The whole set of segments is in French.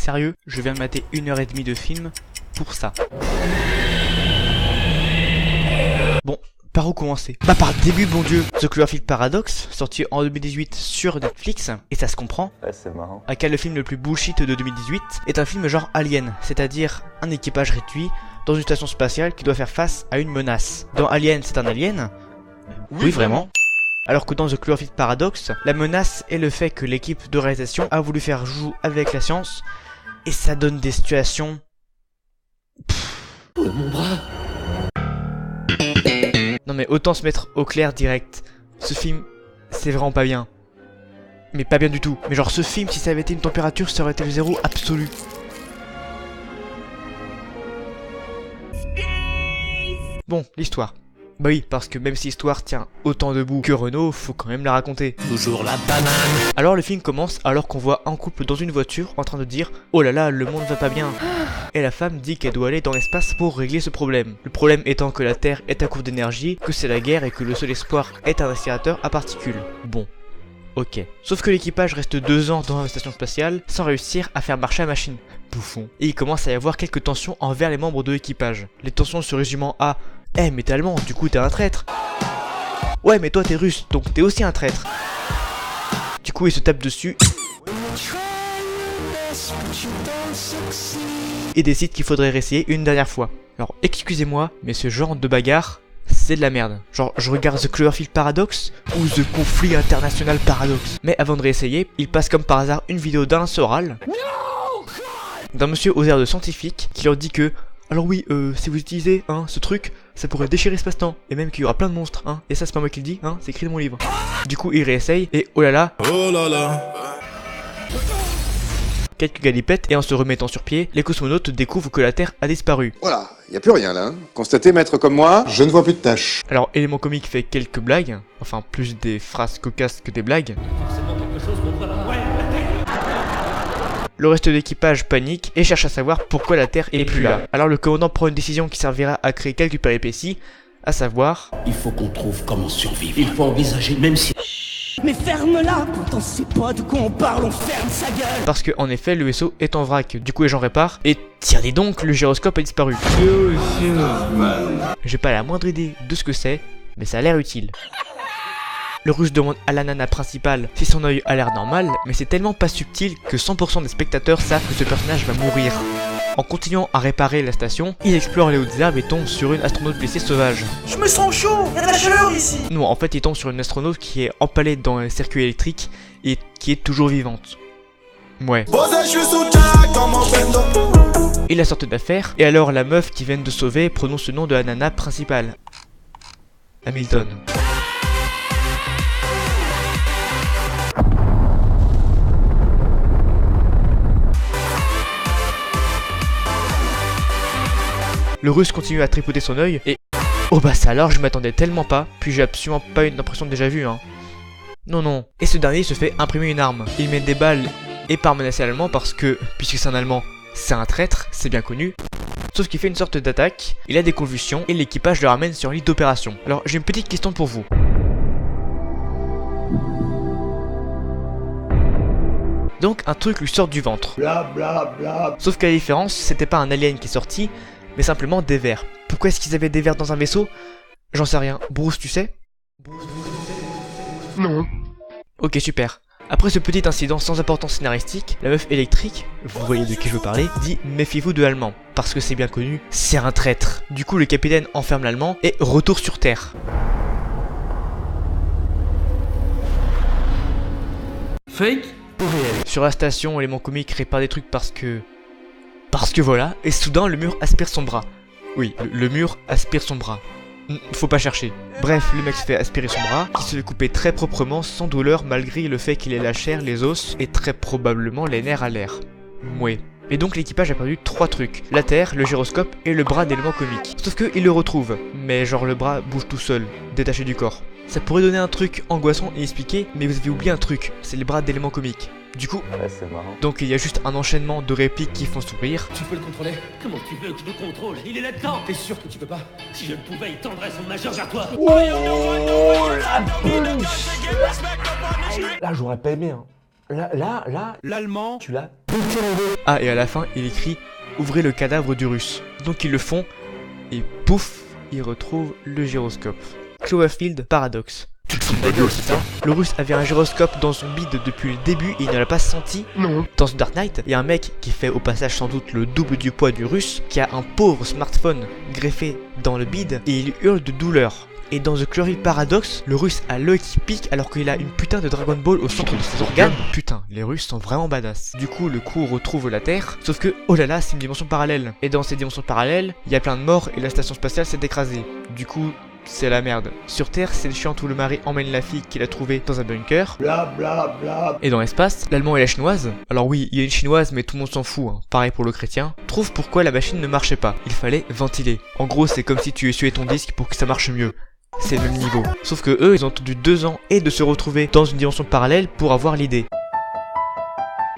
Sérieux, je viens de mater 1h30 de film pour ça. Bon, par où commencer? Bah par le début, bon Dieu. The Cloverfield Paradox, sorti en 2018 sur Netflix, et ça se comprend. Ouais, c'est marrant. À quel le film le plus bullshit de 2018 est un film genre Alien, c'est-à-dire un équipage réduit dans une station spatiale qui doit faire face à une menace. Dans Alien, c'est un alien? Oui, vraiment. Alors que dans The Cloverfield Paradox, la menace est le fait que l'équipe de réalisation a voulu faire joue avec la science, et ça donne des situations... Oh, mon bras. Non mais autant se mettre au clair direct. Ce film, c'est vraiment pas bien. Mais pas bien du tout. Mais genre ce film, si ça avait été une température, ça aurait été le zéro absolu. Bon, l'histoire. Bah oui, parce que même si l'histoire tient autant debout que Renault, faut quand même la raconter. Toujours la banane. Alors le film commence alors qu'on voit un couple dans une voiture en train de dire « Oh là là, le monde va pas bien !» Et la femme dit qu'elle doit aller dans l'espace pour régler ce problème. Le problème étant que la Terre est à court d'énergie, que c'est la guerre et que le seul espoir est un accélérateur à particules. Bon. Ok. Sauf que l'équipage reste 2 ans dans la station spatiale sans réussir à faire marcher la machine. Bouffon. Et il commence à y avoir quelques tensions envers les membres de l'équipage. Les tensions se résument à « Eh mais t'es allemand, du coup t'es un traître !» Ouais mais toi t'es russe, donc t'es aussi un traître. Du coup ils se tapent dessus et décident qu'il faudrait réessayer une dernière fois. Alors excusez-moi, mais ce genre de bagarre, c'est de la merde. Genre je regarde The Cloverfield Paradox ou The Conflit International Paradox. Mais avant de réessayer, il passe comme par hasard une vidéo d'Alain Soral, d'un monsieur aux airs de scientifique, qui leur dit que alors oui, si vous utilisez ce truc, ça pourrait déchirer l'espace-temps, et même qu'il y aura plein de monstres, et ça c'est pas moi qui le dis, c'est écrit dans mon livre. Du coup il réessaye, et oh là là, quelques galipettes, et en se remettant sur pied, les cosmonautes découvrent que la Terre a disparu. Voilà, y a plus rien là. Constatez, maître comme moi, je ne vois plus de taches. Alors Élément Comique fait quelques blagues, enfin plus des phrases cocasses que des blagues. Le reste de l'équipage panique et cherche à savoir pourquoi la Terre est plus là. Alors le commandant prend une décision qui servira à créer quelques péripéties, à savoir... Il faut qu'on trouve comment survivre. Il faut envisager, même si... Mais ferme-la! Quand on sait pas de quoi on parle, on ferme sa gueule! Parce que en effet, le vaisseau est en vrac. Du coup les gens réparent. Et tiens dis donc, le gyroscope a disparu. J'ai pas la moindre idée de ce que c'est, mais ça a l'air utile. Le russe demande à la nana principale si son œil a l'air normal, mais c'est tellement pas subtil que 100% des spectateurs savent que ce personnage va mourir. En continuant à réparer la station, il explore les hautes herbes et tombe sur une astronaute blessée sauvage. Je me sens chaud! Y'a de la chaleur ici! Non, en fait il tombe sur une astronaute qui est empalée dans un circuit électrique et qui est toujours vivante. Ouais. Il la sortent d'affaire, et alors la meuf qui vient de sauver prononce le nom de la nana principale. Hamilton. Le russe continue à tripoter son œil et... Oh bah ça alors, je m'attendais tellement pas, puis j'ai absolument pas une impression de déjà vu Non non. Et ce dernier se fait imprimer une arme. Il met des balles et part menacer l'allemand parce que, puisque c'est un allemand, c'est un traître, c'est bien connu. Sauf qu'il fait une sorte d'attaque, il a des convulsions et l'équipage le ramène sur l'île d'opération. Alors j'ai une petite question pour vous. Donc un truc lui sort du ventre. Sauf qu'à la différence, c'était pas un alien qui est sorti, mais simplement des vers. Pourquoi est-ce qu'ils avaient des vers dans un vaisseau? J'en sais rien. Bruce, tu sais? Non. Ok, super. Après ce petit incident sans importance scénaristique, la meuf électrique, vous voyez de qui je veux parler, dit « Méfiez-vous de l'allemand », parce que c'est bien connu, c'est un traître. Du coup, le capitaine enferme l'allemand et retour sur Terre. Fake ou réel? Sur la station, Élément Comique répare des trucs parce que voilà, et soudain le mur aspire son bras. Oui, le mur aspire son bras. Faut pas chercher. Bref, le mec se fait aspirer son bras, qui se fait couper très proprement, sans douleur, malgré le fait qu'il ait la chair, les os, et très probablement les nerfs à l'air. Mouais. Et donc l'équipage a perdu 3 trucs. La Terre, le gyroscope et le bras d'Élément Comique. Sauf que il le retrouve, mais genre le bras bouge tout seul, détaché du corps. Ça pourrait donner un truc angoissant et expliqué, mais vous avez oublié un truc, c'est les bras d'Élément Comique. Du coup, Ouais, c'est marrant. donc il y a juste un enchaînement de répliques qui font sourire. Tu peux le contrôler? Comment tu veux que je le contrôle? Il est là-dedans! T'es sûr que tu peux pas? Si je le pouvais, il tendrait son majeur vers toi! Oh la peluche. Là j'aurais pas aimé L'allemand, tu l'as Ah, et à la fin, il écrit « Ouvrez le cadavre du russe ». Donc ils le font, et pouf, ils retrouvent le gyroscope. Cloverfield paradoxe. Tu te fous de ma gueule, c'est ça? Le russe avait un gyroscope dans son bide depuis le début et il ne l'a pas senti. Non. Dans The Dark Knight, il y a un mec qui fait au passage sans doute le double du poids du russe, qui a un pauvre smartphone greffé dans le bide et il hurle de douleur. Et dans The Cloverfield Paradox, le russe a l'œil qui pique alors qu'il a une putain de Dragon Ball au centre de ses organes. Putain, les Russes sont vraiment badass. Du coup, le crew retrouve la Terre, sauf que, oh là là, c'est une dimension parallèle. Et dans cette dimension parallèle, il y a plein de morts et la station spatiale s'est écrasée. Du coup, c'est la merde. Sur Terre, c'est le chiant où le mari emmène la fille qu'il a trouvée dans un bunker. Bla bla bla. Et dans l'espace, l'allemand et la chinoise, alors oui, il y a une chinoise mais tout le monde s'en fout, hein. Pareil pour le chrétien, trouvent pourquoi la machine ne marchait pas. Il fallait ventiler. En gros, c'est comme si tu essuyais ton disque pour que ça marche mieux. C'est le même niveau. Sauf que eux, ils ont attendu 2 ans et de se retrouver dans une dimension parallèle pour avoir l'idée.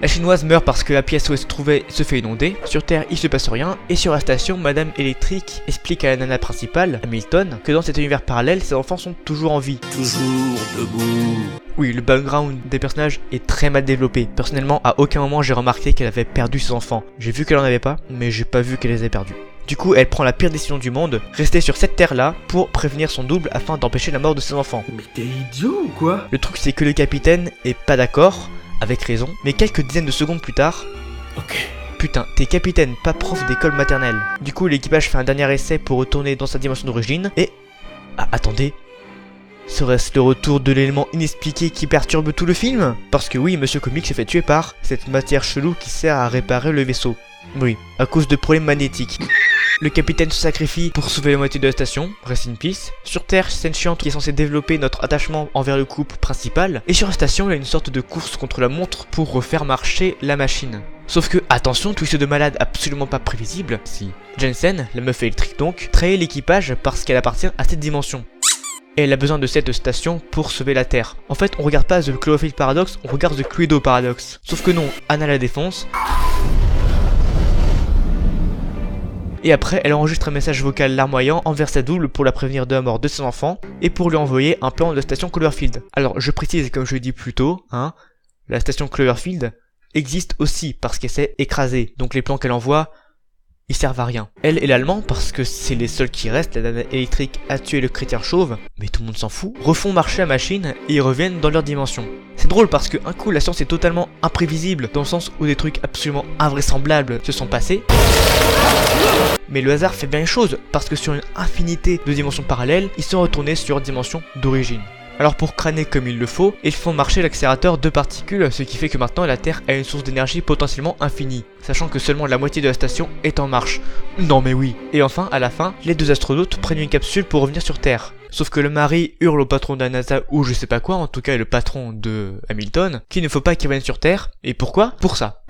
La chinoise meurt parce que la pièce où elle se trouvait se fait inonder. Sur Terre, il se passe rien. Et sur la station, Madame Électrique explique à la nana principale, Hamilton, que dans cet univers parallèle, ses enfants sont toujours en vie. Toujours debout. Oui, le background des personnages est très mal développé. Personnellement, à aucun moment j'ai remarqué qu'elle avait perdu ses enfants. J'ai vu qu'elle en avait pas, mais j'ai pas vu qu'elle les avait perdus. Du coup, elle prend la pire décision du monde, rester sur cette terre-là pour prévenir son double afin d'empêcher la mort de ses enfants. Mais t'es idiot ou quoi? Le truc c'est que le capitaine est pas d'accord, avec raison, mais quelques dizaines de secondes plus tard... Ok. Putain, t'es capitaine, pas prof d'école maternelle. Du coup, l'équipage fait un dernier essai pour retourner dans sa dimension d'origine, et... Ah, attendez... Serait-ce le retour de l'élément inexpliqué qui perturbe tout le film? Parce que oui, Monsieur Comics s'est fait tuer par cette matière chelou qui sert à réparer le vaisseau. Oui, à cause de problèmes magnétiques. Le capitaine se sacrifie pour sauver la moitié de la station, rest in peace. Sur Terre, scène chiante qui est censée développer notre attachement envers le couple principal. Et sur la station, il y a une sorte de course contre la montre pour refaire marcher la machine. Sauf que, attention, twist de malade absolument pas prévisible. Si Jensen, la meuf électrique donc, trahit l'équipage parce qu'elle appartient à cette dimension. Et elle a besoin de cette station pour sauver la Terre. En fait, on regarde pas The Cloverfield Paradox, on regarde The Cluedo Paradox. Sauf que non, Anna la défonce. Et après, elle enregistre un message vocal larmoyant envers sa double pour la prévenir de la mort de ses enfants et pour lui envoyer un plan de la station Cloverfield. Alors, je précise, comme je l'ai dit plus tôt, la station Cloverfield existe aussi parce qu'elle s'est écrasée. Donc les plans qu'elle envoie, ils servent à rien. Elle et l'allemand, parce que c'est les seuls qui restent, la nana électrique a tué le chrétien chauve, mais tout le monde s'en fout, refont marcher la machine et ils reviennent dans leur dimension. C'est drôle parce que un coup la science est totalement imprévisible, dans le sens où des trucs absolument invraisemblables se sont passés. Mais le hasard fait bien les choses, parce que sur une infinité de dimensions parallèles, ils sont retournés sur dimension d'origine. Alors pour crâner comme il le faut, ils font marcher l'accélérateur de particules, ce qui fait que maintenant la Terre a une source d'énergie potentiellement infinie, sachant que seulement la moitié de la station est en marche. Non mais oui. Et enfin, à la fin, les deux astronautes prennent une capsule pour revenir sur Terre. Sauf que le mari hurle au patron de la NASA ou je sais pas quoi, en tout cas le patron de Hamilton, qu'il ne faut pas qu'il revienne sur Terre. Et pourquoi? Pour ça.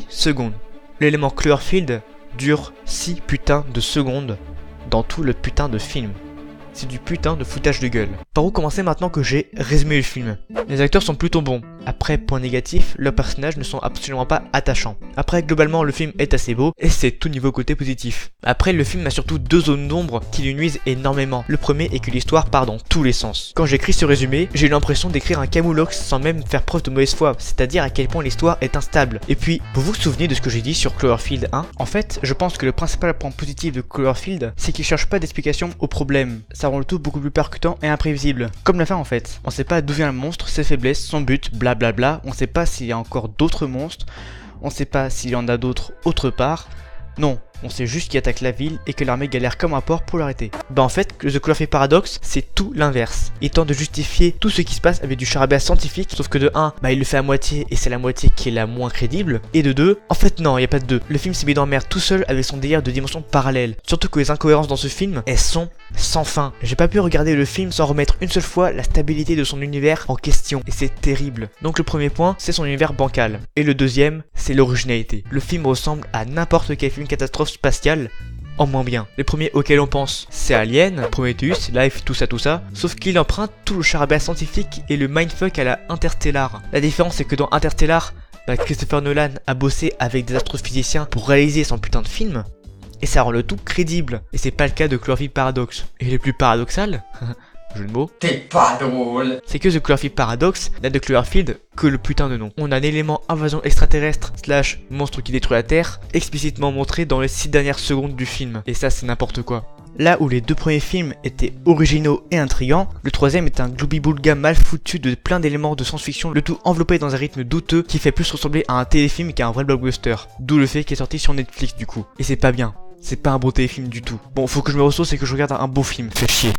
Secondes. L'élément Cloverfield dure 6 putains de secondes dans tout le putain de film. C'est du putain de foutage de gueule. Par où commencer maintenant que j'ai résumé le film? Les acteurs sont plutôt bons. Après, point négatif, leurs personnages ne sont absolument pas attachants. Après, globalement, le film est assez beau, et c'est tout niveau côté positif. Après, le film a surtout 2 zones d'ombre qui lui nuisent énormément. Le premier est que l'histoire part dans tous les sens. Quand j'écris ce résumé, j'ai eu l'impression d'écrire un camoulox sans même faire preuve de mauvaise foi, c'est-à-dire à quel point l'histoire est instable. Et puis, vous vous souvenez de ce que j'ai dit sur Cloverfield 1? En fait, je pense que le principal point positif de Cloverfield, c'est qu'il cherche pas d'explication au problème. Ça rend le tout beaucoup plus percutant et imprévisible. Comme la fin en fait. On sait pas d'où vient le monstre, ses faiblesses, son but, blablabla. On sait pas s'il y a encore d'autres monstres. On sait pas s'il y en a d'autres autre part. Non, on sait juste qu'il attaque la ville et que l'armée galère comme un porc pour l'arrêter. Bah en fait, The Cloverfield Paradox, c'est tout l'inverse. Il tente de justifier tout ce qui se passe avec du charabia scientifique, sauf que de 1, bah il le fait à moitié et c'est la moitié qui est la moins crédible. Et de 2, en fait non, il y a pas de 2. Le film s'est mis dans la merde tout seul avec son délire de dimension parallèle. Surtout que les incohérences dans ce film, elles sont sans fin. J'ai pas pu regarder le film sans remettre une seule fois la stabilité de son univers en question. Et c'est terrible. Donc le premier point, c'est son univers bancal. Et le deuxième, c'est l'originalité. Le film ressemble à n'importe quel film catastrophe spatiale, en moins bien. Les premiers auxquels on pense, c'est Alien, Prometheus, Life, tout ça, sauf qu'il emprunte tout le charabia scientifique et le mindfuck à la Interstellar. La différence c'est que dans Interstellar, Christopher Nolan a bossé avec des astrophysiciens pour réaliser son putain de film, et ça rend le tout crédible. Et c'est pas le cas de Cloverfield Paradox. Et le plus paradoxal, jeu de mots, T'es pas drôle. c'est que The Cloverfield Paradox n'a de Cloverfield que le putain de nom. On a un élément invasion extraterrestre / monstre qui détruit la Terre explicitement montré dans les 6 dernières secondes du film. Et ça c'est n'importe quoi. Là où les 2 premiers films étaient originaux et intrigants, le 3ème est un gloubi-boulga mal foutu de plein d'éléments de science-fiction, le tout enveloppé dans un rythme douteux qui fait plus ressembler à un téléfilm qu'à un vrai blockbuster. D'où le fait qu'il est sorti sur Netflix du coup. Et c'est pas bien. C'est pas un bon téléfilm du tout. Bon, faut que je me ressource et que je regarde un beau film. Fait chier.